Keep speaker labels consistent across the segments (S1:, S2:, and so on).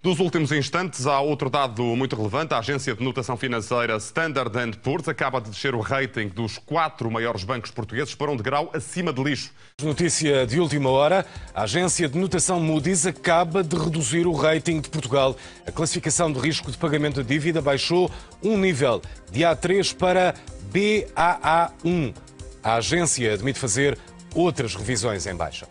S1: Dos últimos instantes, há outro dado muito relevante. A agência de notação financeira Standard & Poor's acaba de descer o rating dos 4 maiores bancos portugueses para um degrau acima de lixo.
S2: Notícia de última hora. A agência de notação Moody's acaba de reduzir o rating de Portugal. A classificação de risco de pagamento de dívida baixou um nível, de A3 para Baa1. A agência admite fazer outras revisões em baixa.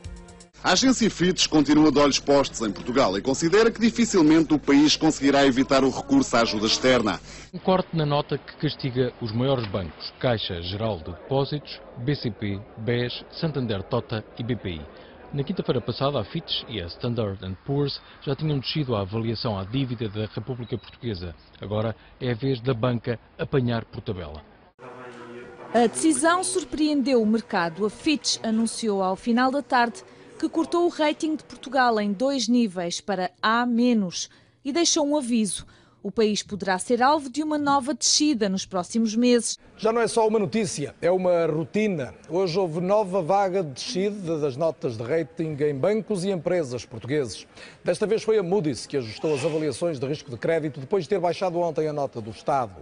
S3: A agência Fitch continua de olhos postos em Portugal e considera que dificilmente o país conseguirá evitar o recurso à ajuda externa.
S4: Um corte na nota que castiga os maiores bancos, Caixa Geral de Depósitos, BCP, BES, Santander Tota e BPI. Na quinta-feira passada, a Fitch e a Standard & Poor's já tinham descido a avaliação à dívida da República Portuguesa. Agora é a vez da banca apanhar por tabela.
S5: A decisão surpreendeu o mercado. A Fitch anunciou ao final da tarde que cortou o rating de Portugal em 2 níveis para A- e deixou um aviso. O país poderá ser alvo de uma nova descida nos próximos meses.
S6: Já não é só uma notícia, é uma rotina. Hoje houve nova vaga de descida das notas de rating em bancos e empresas portugueses. Desta vez foi a Moody's que ajustou as avaliações de risco de crédito depois de ter baixado ontem a nota do Estado.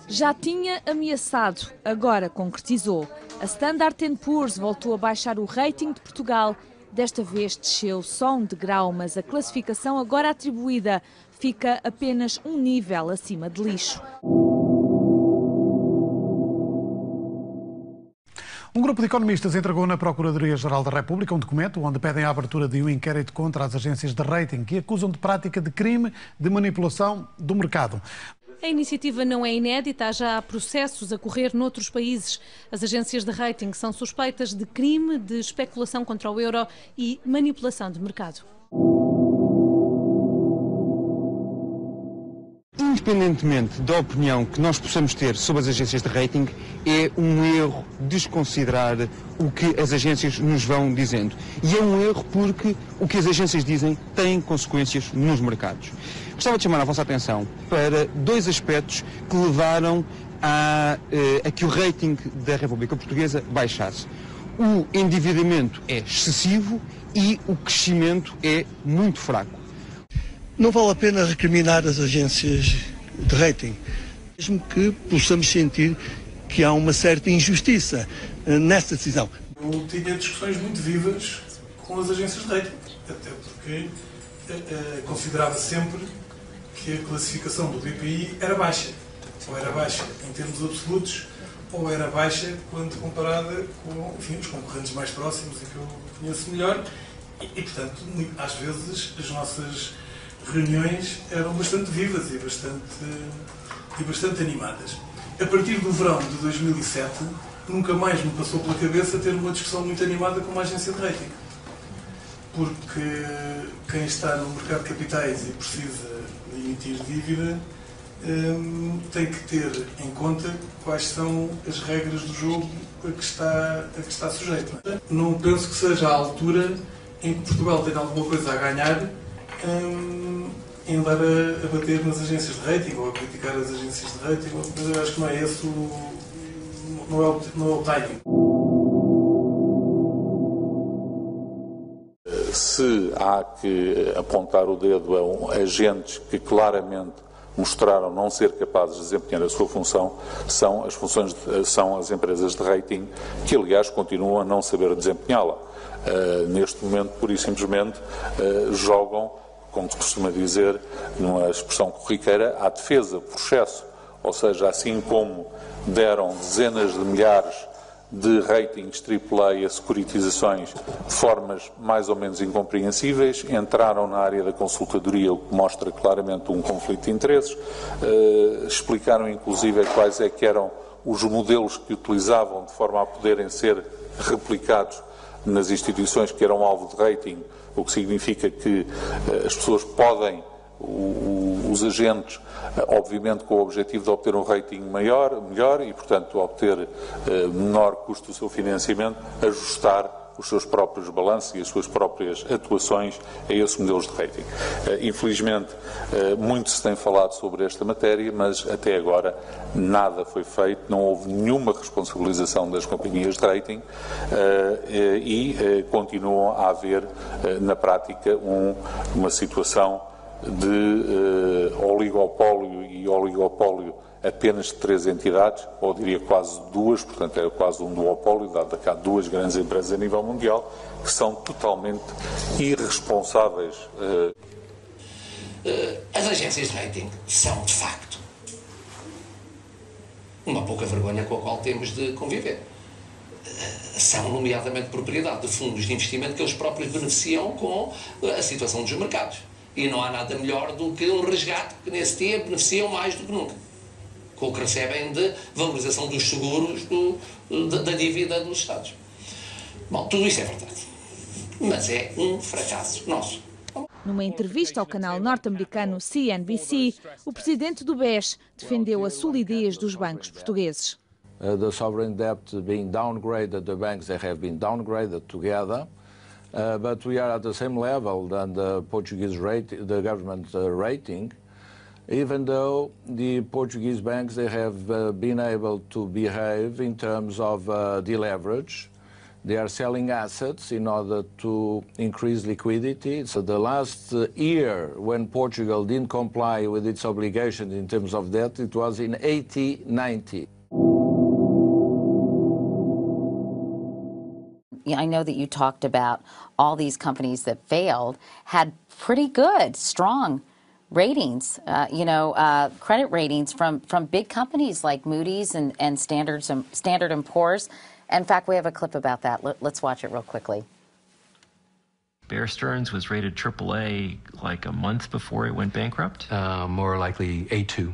S5: Já tinha ameaçado, agora concretizou. A Standard & Poor's voltou a baixar o rating de Portugal. Desta vez desceu só um degrau, mas a classificação agora atribuída fica apenas um nível acima de lixo.
S7: Um grupo de economistas entregou na Procuradoria-Geral da República um documento onde pedem a abertura de um inquérito contra as agências de rating que acusam de prática de crime de manipulação do mercado.
S8: A iniciativa não é inédita, já há processos a correr noutros países. As agências de rating são suspeitas de crime, de especulação contra o euro e manipulação de mercado.
S9: Independentemente da opinião que nós possamos ter sobre as agências de rating, é um erro desconsiderar o que as agências nos vão dizendo. E é um erro porque o que as agências dizem tem consequências nos mercados. Gostava de chamar a vossa atenção para 2 aspectos que levaram a que o rating da República Portuguesa baixasse. O endividamento é excessivo e o crescimento é muito fraco.
S10: Não vale a pena recriminar as agências de rating, mesmo que possamos sentir que há uma certa injustiça nessa decisão.
S11: Eu tinha discussões muito vivas com as agências de rating, até porque considerava sempre que a classificação do BPI era baixa. Ou era baixa em termos absolutos, ou era baixa quando comparada com, enfim, os concorrentes mais próximos e que eu conheço melhor. E portanto, às vezes, as nossas reuniões eram bastante vivas e bastante animadas. A partir do verão de 2007, nunca mais me passou pela cabeça ter uma discussão muito animada com uma agência de rating. Porque quem está no mercado de capitais e precisa de emitir dívida tem que ter em conta quais são as regras do jogo a que está sujeito. Não penso que seja a altura em que Portugal tenha alguma coisa a ganhar em andar a bater nas agências de rating ou a criticar as agências de rating, mas eu acho que não é esse não é o timing.
S12: Se há que apontar o dedo a agentes que claramente mostraram não ser capazes de desempenhar a sua função, são as empresas de rating, que aliás continuam a não saber desempenhá-la. Neste momento, pura e simplesmente, jogam, como se costuma dizer, numa expressão corriqueira, à defesa por excesso. Ou seja, assim como deram dezenas de milhares de ratings AAA a securitizações de formas mais ou menos incompreensíveis, entraram na área da consultadoria, o que mostra claramente um conflito de interesses, explicaram inclusive quais é que eram os modelos que utilizavam de forma a poderem ser replicados nas instituições que eram alvo de rating, o que significa que as pessoas podem, os agentes, obviamente com o objetivo de obter um rating melhor e, portanto, obter menor custo do seu financiamento, ajustar os seus próprios balanços e as suas próprias atuações a esses modelos de rating. Infelizmente, muito se tem falado sobre esta matéria, mas até agora nada foi feito, não houve nenhuma responsabilização das companhias de rating e continuam a haver, na prática, uma situação de oligopólio e oligopólio apenas de 3 entidades, ou diria quase 2, portanto é quase um duopólio, dado que há 2 grandes empresas a nível mundial que são totalmente irresponsáveis.
S13: As agências de rating são, de facto, uma pouca vergonha com a qual temos de conviver. São, nomeadamente, propriedade de fundos de investimento que eles próprios beneficiam com a situação dos mercados. E não há nada melhor do que um resgate que, nesse dia, beneficiam mais do que nunca, com o que recebem de valorização dos seguros da dívida dos Estados. Bom, tudo isso é verdade, mas é um fracasso nosso.
S5: Numa entrevista ao canal norte-americano CNBC, o presidente do BES defendeu a solidez dos bancos portugueses.
S14: The sovereign debt being downgraded, the banks they have been downgraded together, but we are at the same level than the Portuguese the government rating, even though the Portuguese banks they have been able to behave in terms of deleverage. They are selling assets in order to increase liquidity. So the last year when Portugal didn't comply with its obligations in terms of debt, it was in 80-90.
S15: I know that you talked about all these companies that failed had pretty good, strong ratings, credit ratings from big companies like Moody's and Standard & Poor's. In fact, we have a clip about that. Let's watch it real quickly.
S16: Bear Stearns was rated AAA like a month before it went bankrupt?
S17: More likely A2.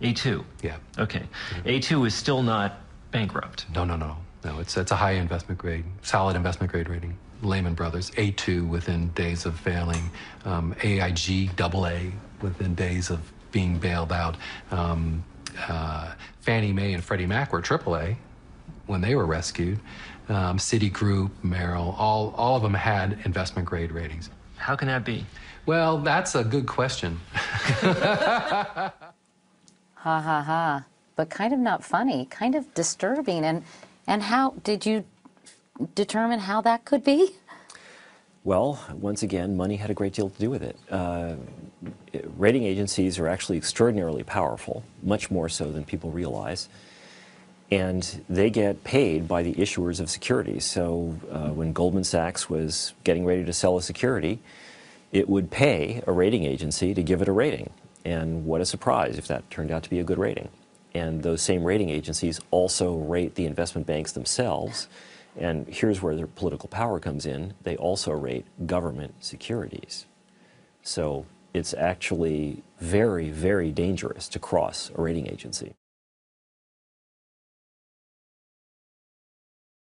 S16: A2?
S17: Yeah.
S16: Okay. A2 is still not bankrupt?
S17: No. No, it's a high investment grade, solid investment grade rating. Lehman Brothers, A2 within days of failing. AIG, AA within days of being bailed out. Fannie Mae and Freddie Mac were AAA when they were rescued. Citigroup, Merrill, all of them had investment grade ratings.
S16: How can that be?
S17: Well, that's a good question.
S15: Ha ha ha. But kind of not funny, kind of disturbing. And how did you determine how that could be?
S18: Well, once again, money had a great deal to do with it. Rating agencies are actually extraordinarily powerful, much more so than people realize. And they get paid by the issuers of securities. So when Goldman Sachs was getting ready to sell a security, it would pay a rating agency to give it a rating. And what a surprise if that turned out to be a good rating. And those same rating agencies also rate the investment banks themselves. And here's where their political power comes in. They also rate government securities. So it's actually very, very dangerous to cross a rating agency.